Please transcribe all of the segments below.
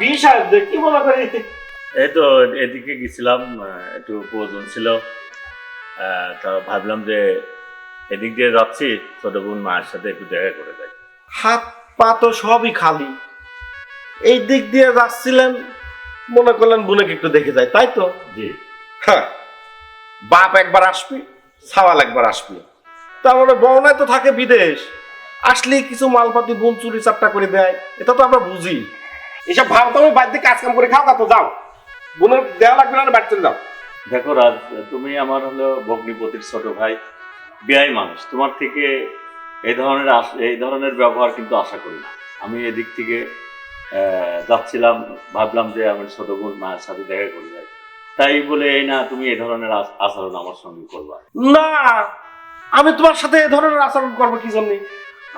বিশ সাহেব কি মনে করি? এই তো এদিকে গেছিলাম, একটু প্রয়োজন ছিল। তা ভাবলাম যে এদিক দিয়ে যাচ্ছি, ছোট বোন মায়ের সাথে একটু দেখা করে যাই। হাত পা তো সবই খালি, এই দিক দিয়ে যাচ্ছিলেন, মনে করলেন বোনকে একটু দেখে যায়, তাই তো? জি। হ্যাঁ, বাপ একবার আসবি, সাওয়াল একবার আসবি, তার মানে বউনায় তো থাকে বিদেশ, আসলেই কিছু মালপাতি বোন চুরি চাপটা করে দেয়, এটা তো আমরা বুঝি। এসব ভাব তুমি বাদ দিয়ে কাজ কাম করে খাও, তো যাও, বোনের দেওয়া লাগবে না, বাড়ি চলে যাও। দেখো রাজ, তুমি আমার হলো ভগ্নিপতির ছোট ভাই, বিয়াই মানুষ, তোমার থেকে এই ধরনের ব্যবহার কিন্তু আশা করি না। আমি এদিক থেকে যাচ্ছিলাম, ভাবলাম যে আমি ছোট বোন মায়ের সাথে দেখা করে যাই, তাই বলে এই না তুমি এই ধরনের আচরণ আমার সঙ্গে করবা? না, আমি তোমার সাথে এ ধরনের আচরণ করবো কি জন্য?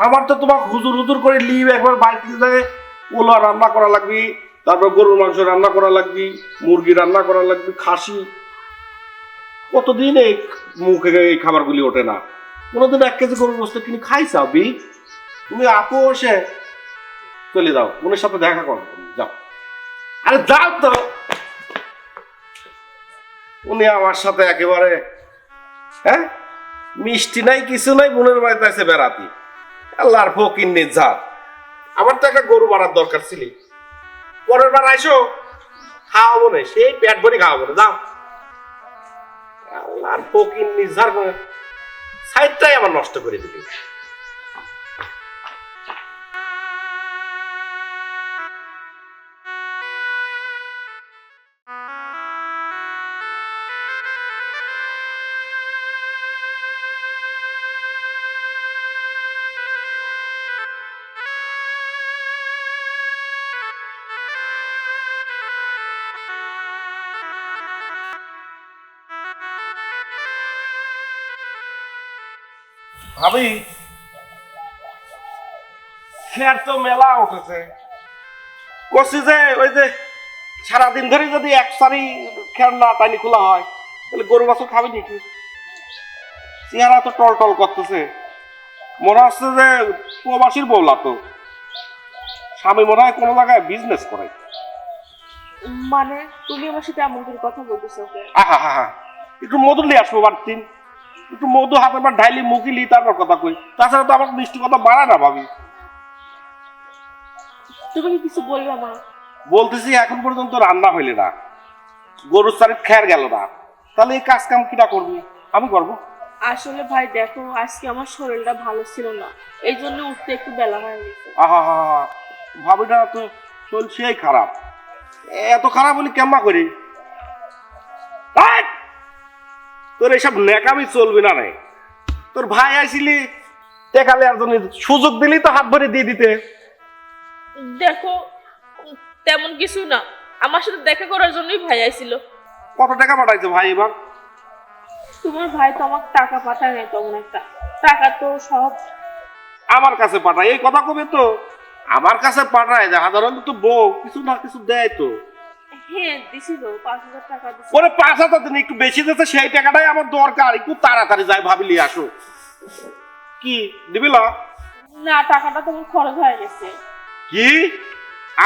আমার তো তোমার হুজুর হুজুর করে লিভ একবার বাড়িতে যায়, ওলা রান্না করা লাগবে, তারপর গরুর মাংস রান্না করা লাগবে, মুরগি রান্না করা লাগবে, খাসি, কতদিন এই মুখে এই খাবারগুলি ওঠে না। কোনোদিন 1 কেজি গরুর গোস্ত কিনে খাইছাও বি? তুমি আপু এসে চলে যাও, বোনের সাথে দেখা করো, যাও। আরে যাও তো। উনি আমার সাথে একেবারে, হ্যাঁ, মিষ্টি নাই কিছু নাই, বোনের বাড়িতে আছে বেড়াতি, আল্লাহর ফকির নির্ঝাত। আমার তো একটা গরু বাড়ার দরকার ছিল, পরের বার আইসো, খাওয়াবো না, সেই পেট ভরি খাওয়াবো না, যাও। আল্লাহর ফকির নির্ঝার সাইডটাই আমার নষ্ট করে দিবে। ভাবি, খের তো মেলা উঠেছে, করছি যে ওই যে সারাদিন ধরে যদি এক সারি খের না টানি খোলা হয়, তাহলে গরু বাছুর খাবে নাকি? চেহারা তো টল টল করতেছে, মনে হচ্ছে যে প্রবাসীর বউলা, তো স্বামী মনে হয় কোনো জায়গায় বিজনেস করে। মানে তুমি আমার সাথে এমন করে কথা বলতেছো? আহা হা হা, একটু মধু নিয়ে আসবো বাড়তিন, একটু মধু হাতে পর ঢাইলি মুখিলি, তারপর কথা কই, তাছাড়া তো আমার মিষ্টি কথা বাড়ায় না ভাবি। তুমি কি কিছু বলবে মা? বলতেছি এখন পর্যন্ত রান্না হইলে না, গরুর চারিত খের গেল না, তাহলে এই কাজ কাম কিটা করবি? আমি করবো। আসলে ভাই দেখো, আজকে আমার শরীরটা ভালো ছিল না, এই জন্য উঠতে একটু বেলা হয়ে গেছে। আহা হা হা, ভাবিটা তো চলছেই খারাপ, এত খারাপ বলি কেমন করি? তোর এইসব নেকামি চলবি না রে, তোর ভাই আইছিলি টেকালে আর জন্য সুযোগ দিলি তো হাত ভরে দিয়ে দিতে। দেখো, তেমন কিছু না, আমার সাথে দেখা করার জন্যই ভাই আইছিল। কত টাকা পাঠাইছো ভাই এবার? তোমার ভাই তো আমাকে টাকা পাঠায় নাই তেমন একটা, টাকা তো সব আমার কাছে পাঠায়, এই কথা কবে তো আমার কাছে পাঠায়, সাধারণত তো বউ কিছু না কিছু দেয় তো। হ্যাঁ দিছিল, 5,000 টাকা দিছিল। ওরে 5,000 দিন একটু বেশি দিতে, সেই টাকাটাই আমার দরকার, একটু তাড়াতাড়ি যাই ভাবিলি আসো। কি দিবি না? না, টাকাটা তোমার খরচ হয়ে গেছে। কি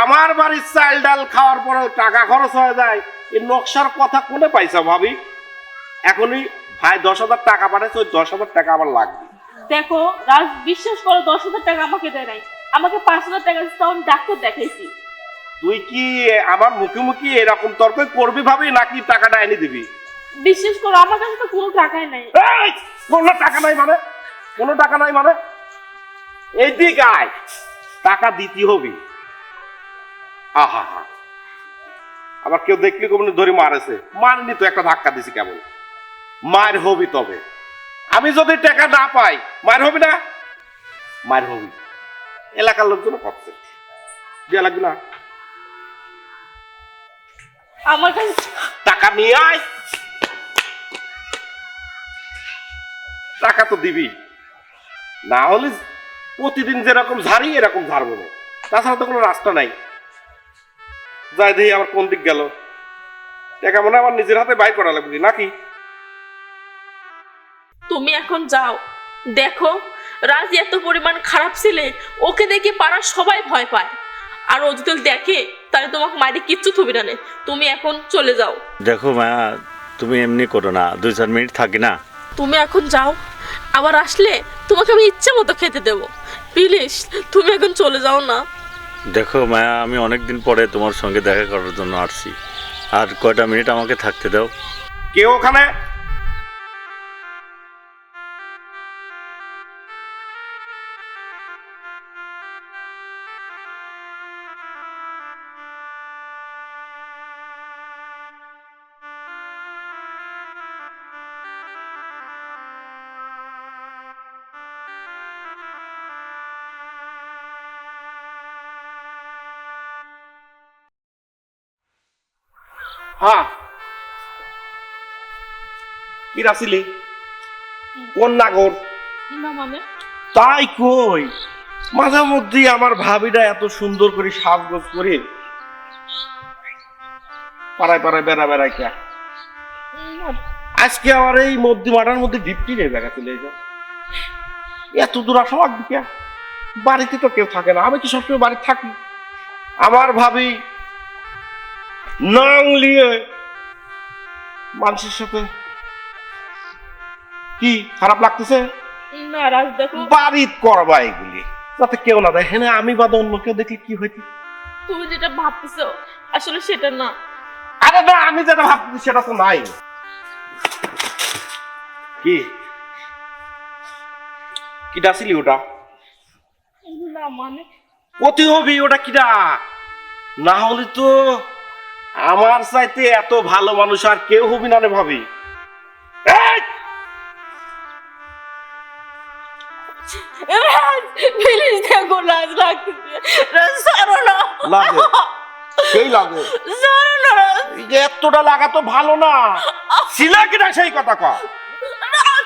আমার বাড়ির চাল ডাল খাওয়ার পরেও টাকা খরচ হয়ে যায়? এই নকশার কথা কোনে পাইছা ভাবি? এখনই ভাই 10,000 টাকা পাঠাইছে, ওই 10,000 টাকা আমার লাগবে। দেখো রাজ, বিশ্বাস করো, 10,000 টাকা আমাকে দেয় নাই, আমাকে 5,000 টাকা দিচ্ছে, আমি ডাক্তার দেখাইছি। তুই কি আমার মুখে মুখে এরকম তর্ক করবি ভাবি, নাকি টাকাটা এনে দিবি? বিশ্বাস করো, আমার কাছে তো কোনো টাকাই নাই। এই, কোনো টাকা নাই মানে? কোনো টাকা নাই মানে? এইদিক আয়, টাকা দিতে হবে। আহা হা, আবার কেউ দেখলি কোন ধরে মারেছে? মারনি তো, একটা ধাক্কা দিছি কেমন, মার হবি তবে। আমি যদি টাকা না পাই মার হবি না? মার হবি, এলাকার লোকজন করছে, দেয়া লাগবে না? আমার কাছে টাকা নিয়ে আয়, টাকা তো দিবি, না হলে প্রতিদিন যেরকম ঝাড়ি এরকম ঝাড়বো না, তাছাড়া তো কোনো রাস্তা নাই। যাই দেখি আমার কোন দিক গেল, টাকা মনে আমার নিজের হাতে বাইর করা লাগবে নাকি? তুমি এখন যাও, দেখো রাজ এত পরিমাণ খারাপ ছেলে, ওকে দেখে পাড়ার সবাই ভয় পায়, আর ও যদি দেখে তাহলে তোমাকে মাইরে কিচ্ছু থুবি না নে। তুমি এখন চলে যাও। দেখো মায়া, তুমি এমনি করো না, 2-4 মিনিট থাকি না। তুমি এখন যাও, আবার আসলে তোমাকে আমি ইচ্ছে মতো খেতে দেবো। প্লিজ তুমি এখন চলে যাও না। দেখো মায়া, আমি অনেক দিন পরে তোমার সঙ্গে দেখা করার জন্য আসছি, আর কয়টা মিনিট আমাকে থাকতে দাও। কে ওখানে? হ্যাঁ, কি রাসিলি? কোন নাগর? না মানে তাই কই, মাঝে মধ্যে আমার ভাবিটা এত সুন্দর করে সাজগোজ করে পাড়ায় পাড়ায় বেড়া বেড়ায় কে। আজকে আমার এই মাঠার মধ্যে ডিপটি নেই দেখা চলে যাও। এত দূর আসা লাগবে কে? বাড়িতে তো কেউ থাকে না, আমি কি সবসময় বাড়িতে থাকি? আমার ভাবি নাং লিয়ে মানুষের সাথে কি খারাপ লাগতেছে? না রাজ, দেখো বাড়িত করবা এগুলি যাতে কেউ না দেখে না, আমি বাদে অন্য কেউ দেখলে কি হইতে। তুমি যেটা ভাবতেছো আসলে সেটা না। আরে না, আমি যেটা ভাবছি সেটা তো নাই। কি কি ডাসিলি ওটা? না মানে কতি হবি ওটা কিডা? না হলে তো আমার চাইতে এত ভালো মানুষ আর কেউ হবি না রে ভাবি। এই! প্লিজ দেখো, লাজ লাগতেছে। রাজ ছাড়ো না। লাগে, সেই লাগে। ছাড়ো না রাজ। এই যে এতটা লাগা তো ভালো না। ছিলা কিনা সেই কথা কয়। রাজ,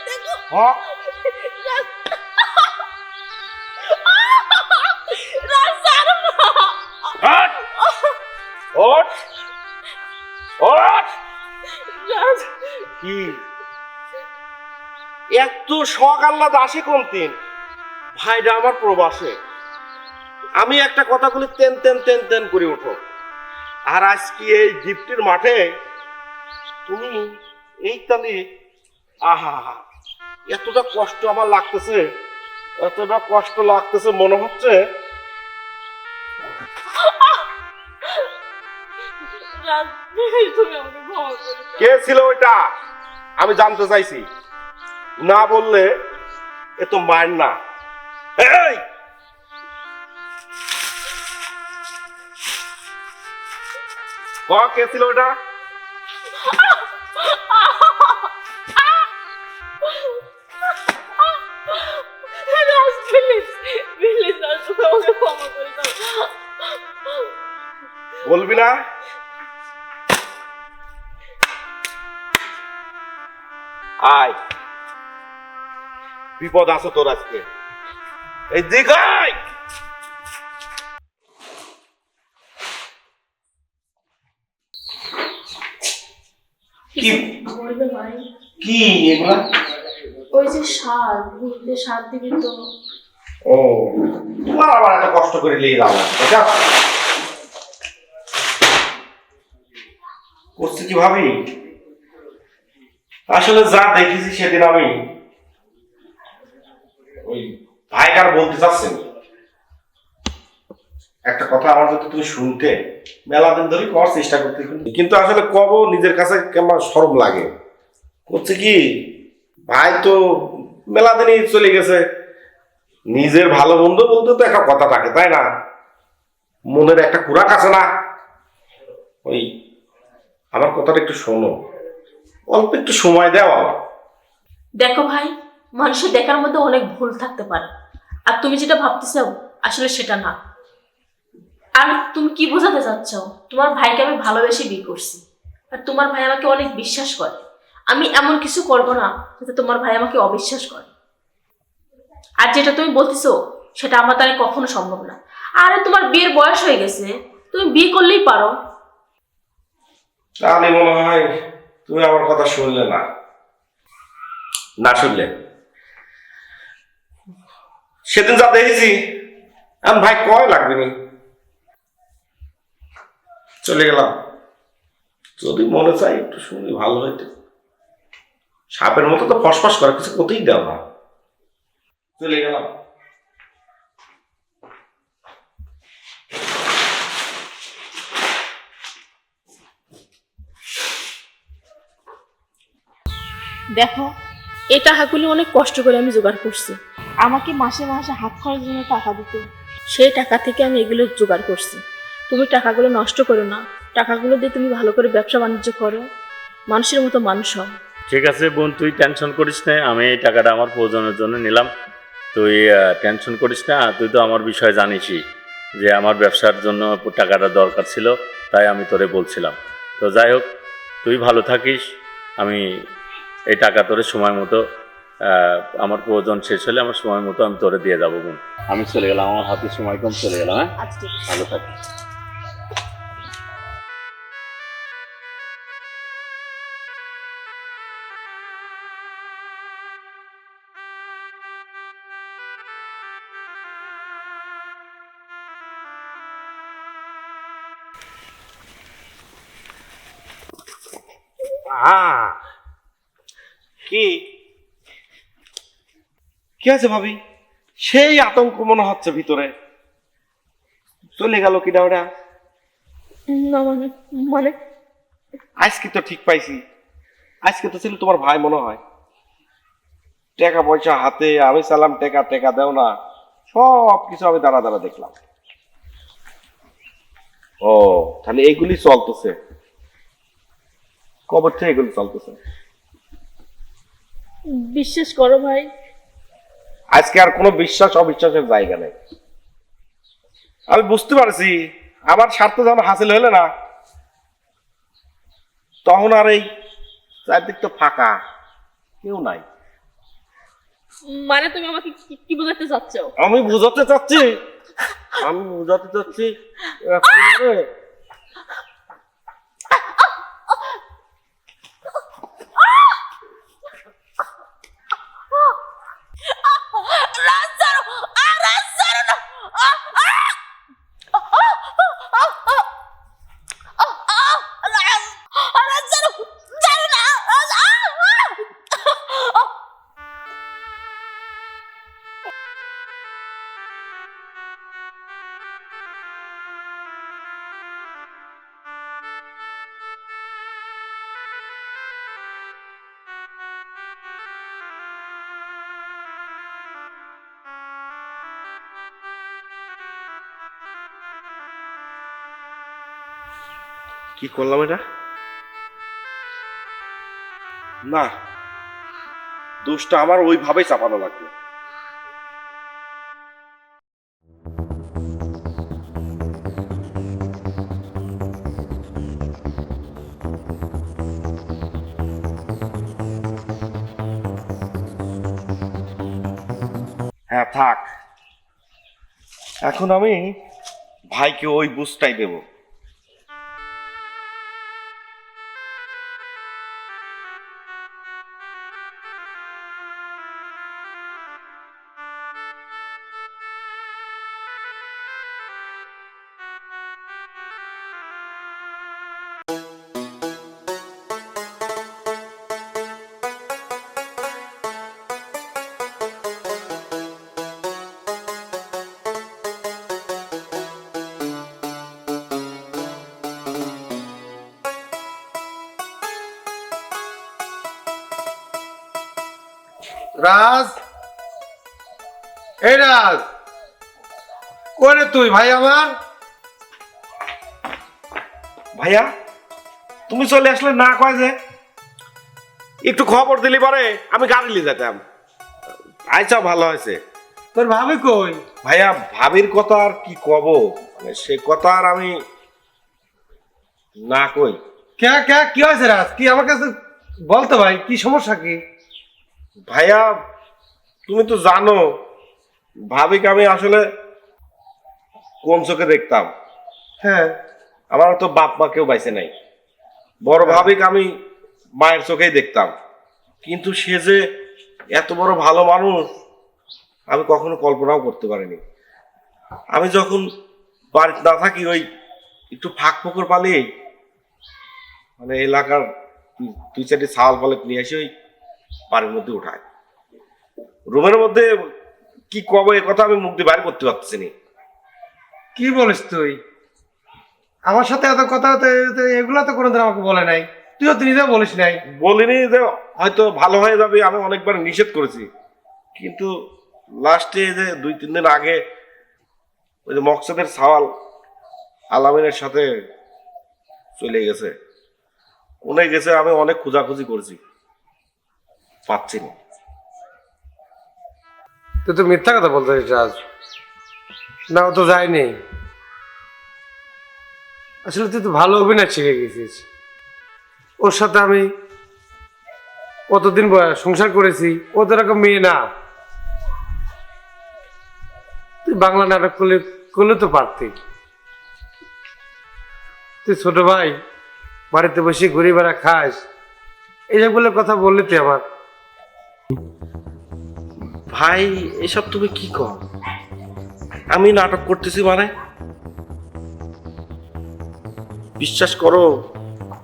দেখো। হ্যাঁ? রাজ, রাজ ছাড়ো না। ওঠ! ওঠ! ওঠ! রাজ, কি এত শখ আহ্লাদ আসে কোন দিন? ভাইরা আমার প্রবাসে, আমি একটা কথা বলি তেন তেন তেন তেন করে উঠো। আর আজকে এই গিফটের মাঠে তুমি এই তালে, আহা, এতটা কষ্ট আমার লাগতেছে, এতটা কষ্ট লাগতেছে, মনে হচ্ছে। রাজ, please তুমি আমাকে ক্ষমা করে দাও। কে ছিল ওইটা আমি জানতে চাইছি, না বললে এ তো মার না। এই! কে ছিল ওটা? রাজ, প্লিজ প্লিজ রাজ, তুমি আমাকে ক্ষমা করে দাও। বলবি না? আয়, বিপদ আছে তোর আজকে। এই দিঘায় কি বলবে ভাই, কি এগুলা? ওই যে সার ঘুরতে সার দিবি তো। ও, তোমার আবার এত কষ্ট করে নিয়ে যাও না, বুঝা? করছি কি ভাবি, আসলে যা দেখেছি সেদিন আমি ওই ভাইকার বলতে চাচ্ছেন একটা কথা, আমার যদি তুমি শুনতে, মেলা দিন ধরে করার চেষ্টা করতে, কিন্তু আসলে কব নিজের কাছে কেমন শরম লাগে। করছে কি, ভাই তো মেলা দিনই চলে গেছে, নিজের ভালো মন্দ বলতে তো একটা কথা থাকে, তাই না? মনের একটা কুড়াক আছে না? ওই আমার কথাটা একটু শোনো, অল্প একটু সময় দাও আমার। দেখো ভাই, মানুষের দেখার মধ্যে অনেক ভুল থাকতে পারে, আর তুমি যেটা ভাবতেছো আসলে সেটা না। আর তুমি কি বোঝাতে চাচ্ছ? তোমার ভাইকে আমি ভালোবেসে বিয়ে করছি, আর তোমার ভাই আমাকে অনেক বিশ্বাস করে। আমি এমন কিছু করব না যাতে তোমার ভাই আমাকে অবিশ্বাস করে। আর যেটা তুমি বলতেছো সেটা আমার দ্বারা কখনো সম্ভব না। আরে তোমার বিয়ের বয়স হয়ে গেছে, তুমি বিয়ে করলেই পারো। তাহলে মনে হয় তুমি আমার কথা শুনলে না, না শুনলে সেদিন যা দেখেছি আমি ভাই কয় লাগবে নি। চলে গেলাম। যদি মনে চাই একটু শুনি ভালো হইতো। সাপের মতো তো ফসফস করে, কিছু করতেই দাও না। চলে গেলাম। দেখো, এই টাকাগুলো অনেক কষ্ট করে আমি জোগাড় করছি। আমাকে মাসে মাসে হাত খরচের জন্য টাকা দিত, সেই টাকা থেকে আমি এগুলো জোগাড় করছি। তুমি টাকাগুলো নষ্ট করো না, টাকাগুলো দিয়ে তুমি ভালো করে ব্যবসা বাণিজ্য করো, মানুষের মতো মানুষ হও। ঠিক আছে বোন, তুই টেনশন করিস না, আমি এই টাকাটা আমার প্রয়োজনের জন্য নিলাম। তুই টেনশন করিস না। তুই তো আমার বিষয়ে জানিসই যে আমার ব্যবসার জন্য টাকাটা দরকার ছিল, তাই আমি তোরে বলছিলাম। তো যাই হোক, তুই ভালো থাকিস। আমি এই টাকা তোরে সময় মতো আমার প্রয়োজন শেষ হলে আমার সময় মতো আমি তোরে দিয়ে যাবো বোন। আমি চলে গেলাম, আমার হাতে সময় কম, চলে গেলাম। হ্যাঁ, আচ্ছা ঠিক আছে। ভালো থাকিস। কি কি আছে ভাবি? সেই আতঙ্ক মনে হচ্ছে ভিতরে। চলে গেল কিনা ওটা? না মানে আজকে তো ঠিক পাইছি। আজকে তো ছিল তোমার ভাই মনে হয়। টাকা পয়সা হাতে, আমি সালাম টেকা টেকা দেও না, সব কিছু আমি দাঁড়া দাঁড়া দেখলাম। ও তাহলে এইগুলি চলতেছে, কবর থেকে এগুলি চলতেছে। বিশ্বাস করো ভাই, আজকে আর কোনো বিশ্বাস অবিশ্বাসের জায়গা নেই। আমি বুঝতে পারছি আমার স্বার্থ যখন হাসিল হলে না, তখন আর এই চারদিক তো ফাঁকা, কেউ নাই। মানে তুমি আমাকে কি বোঝাতে চাচ্ছ? আমি বুঝাতে চাচ্ছি কি করলাম এটা? না, দোষটা আমার ওইভাবেই চাপানো লাগবে। হ্যাঁ থাক, এখন আমি ভাইকে ওই বুঝটাই দেব। রাজ, এই রাজ, করে তুই ভাই আমার? ভাইয়া তুমি চলে আসলে না কয় যে? একটু খবর দিলি পরে আমি গাড়ি নিয়ে যেতাম। আচ্ছা ভালো হয়েছে। তোর ভাবি কই? ভাইয়া ভাবির কথা আর কি কব, মানে সে কথা আর আমি না কই। কে কে কি হয়েছে রাজ? কি আমার কাছে বলতো ভাই, কি সমস্যা কি? ভাইয়া তুমি তো জানো ভাবিকে আমি আসলে কোন চোখে দেখতাম। হ্যাঁ, আমার তো বাপ মা কেউ বাইসে নাই। বড় ভাবিকে আমি মায়ের চোখেই দেখতাম, কিন্তু সে যে এত বড় ভালো মানুষ আমি কখনো কল্পনাও করতে পারিনি। আমি যখন বাড়িতে না থাকি ওই একটু ফাঁক ফোকর পালি মানে এলাকার দুই চারটি ছাল পালে নিয়ে এসে ওই বাড়ির মধ্যে উঠায়। রুমের মধ্যে কি কব এ কথা আমি মুখ দিয়ে বাইরে করতে পারতেছি না। কি বলিস তুই? আমার সাথে এত কথা এগুলা তো কোনোদিন আমাকে বলে নাই, তুইও তো নিজেও বলিস নাই। বলিনি যে হয়তো ভালো হয়ে যাবে, আমি অনেকবার নিষেধ করেছি, কিন্তু লাস্টে যে 2-3 দিন আগে ওই যে মকসদের সওয়াল আলামিনের সাথে চলে গেছে, উনি গেছে, আমি অনেক খোঁজাখুঁজি করছি, পাচ্ছি না। তুই তো মিথ্যা কথা বলতে চাস না, ও তো যায়নি। আসলে তুই তো ভালো অভিনয় শিখে গেছিস। ওর সাথে আমি কতদিন সংসার করেছি, ও তো এরকম মেয়ে না। তুই বাংলা নাটক করলে তো পারতি। তুই ছোট ভাই, বাড়িতে বসে ঘুরে বেড়া খাস, এইসবগুলো কথা বললি তুই আমার। ভাই এসব তুমি কি কর? আমি নাটক করতেছি মানে? বিশ্বাস করো,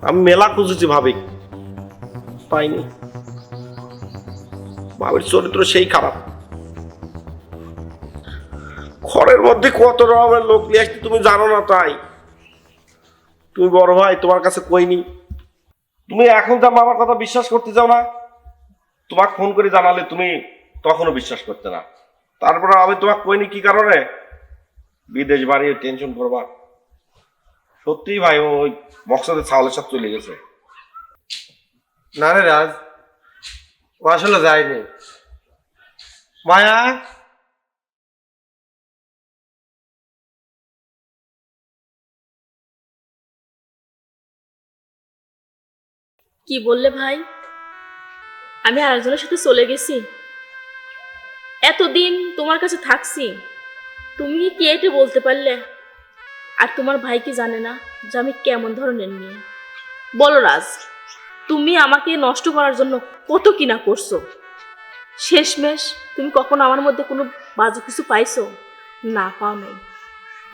আমি মেলা খুঁজেছি ভাবি, পাইনি। ভাবির চরিত্র সেই খারাপ, ঘরের মধ্যে কত রকমের লোক নিয়ে আসতে তুমি জানো না, তাই তুমি বড় ভাই তোমার কাছে কইনি। তুমি এখন যা আমার কথা বিশ্বাস করতে চাও না, তোমাকে ফোন করে জানালে তুমি তখনও বিশ্বাস করতে না। তারপরে আমি তোমাকে কইনি কি কারণে? বিদেশ বাড়িয়ে টেনশন করবা। সত্যি ভাই ওই মকসদের ছাওয়ালের সাথে চলে গেছে। না রে রাজ, ও আসলে যায়নি। মায়া, কি বললে ভাই? আমি আরেকজনের সাথে চলে গেছি? এতদিন তোমার কাছে থাকছি, তুমি কি এটা বলতে পারলে? আর তোমার ভাই কি জানে না যে আমি কেমন ধরনের মেয়ে? বলো রাজ, তুমি আমাকে নষ্ট করার জন্য কত কিনা করছো। শেষমেশ তুমি কখনো আমার মধ্যে কোনো বাজে কিছু পাইছো? না, পাও নাই।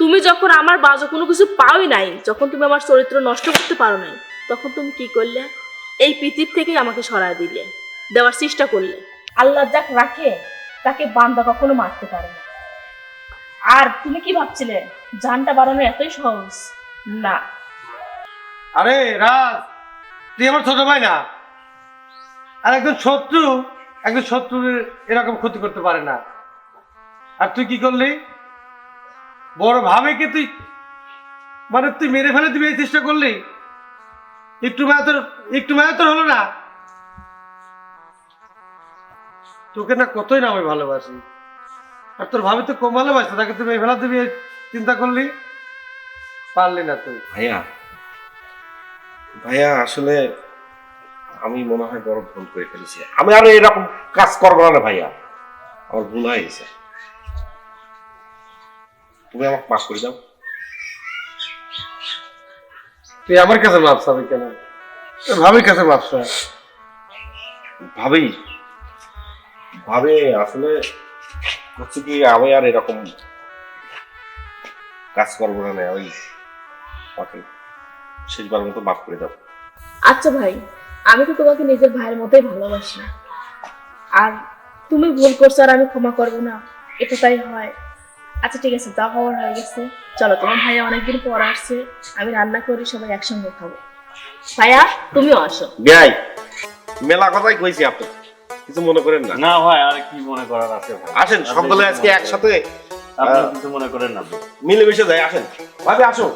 তুমি যখন আমার বাজে কোনো কিছু পাওই নাই, যখন তুমি আমার চরিত্র নষ্ট করতে পারো নাই, তখন তুমি কি করলে? এই পৃথিবী থেকেই আমাকে সরায় দিলে, দেওয়ার চেষ্টা করলে। আল্লাহ যাক রাখে তাকে বান্দা কখনো মারতে পারে না। আর তুমি কি ভাবছিলে জানটা বাড়ানো এতই সহজ? না। আরে রাজ, তুই আমার ছোট ভাই না? আর একজন শত্রু এরকম ক্ষতি করতে পারে না। আর তুই কি করলি? বড় ভাবেকে তুই মানে তুই মেরে ফেলে দিবি এই চেষ্টা করলি? একটু মায়া তোর হলো না? তোকে না কতই না আমি ভালোবাসি, আর তোর ভাবি তো কম ভালোবাসতো, তাকে তুই মেরে ফেলা দিবি চিন্তা করলি? পারলি না তুই। ভাইয়া আসলে আমি মনে হয় বড় ভুল করে ফেলেছি। আমি আর এরকম কাজ করবো না ভাইয়া, আমার ভুল হয়ে গেছে। তুমি আমাকে মাফ করে দাও। তুই আমার কাছে মাপ চাবি কেন? ভাবির কাছে মাপ চা। ভাবি আসলে হচ্ছে কি, আমি আর এরকম কাজ করবো না। ওই আমাকে শেষবার মতো মাফ করে দাও। আচ্ছা ভাই, আমি তো তোমাকে নিজের ভাইয়ের মতোই ভালোবাসি, আর তুমি ভুল করছো আর আমি ক্ষমা করবো না, এটা তাই হয়। আচ্ছা ঠিক আছে, যা হওয়ার হয়ে গেছে। চলো, তোমার ভাইয়া অনেকদিন পর আসছে, আমি রান্না করি, সবাই একসঙ্গে খাবো। ভাইয়া তুমিও আসো। ভাই মেলা কথাই কইছি, আপনি কিছু মনে করেন না। না ভাই, আর কি মনে করার আছে ভাই? আসেন সকলে আজকে একসাথে আপনি কিছু মনে করেন না। মিলেমিশে যাই। আসেন ভাবি, আসো।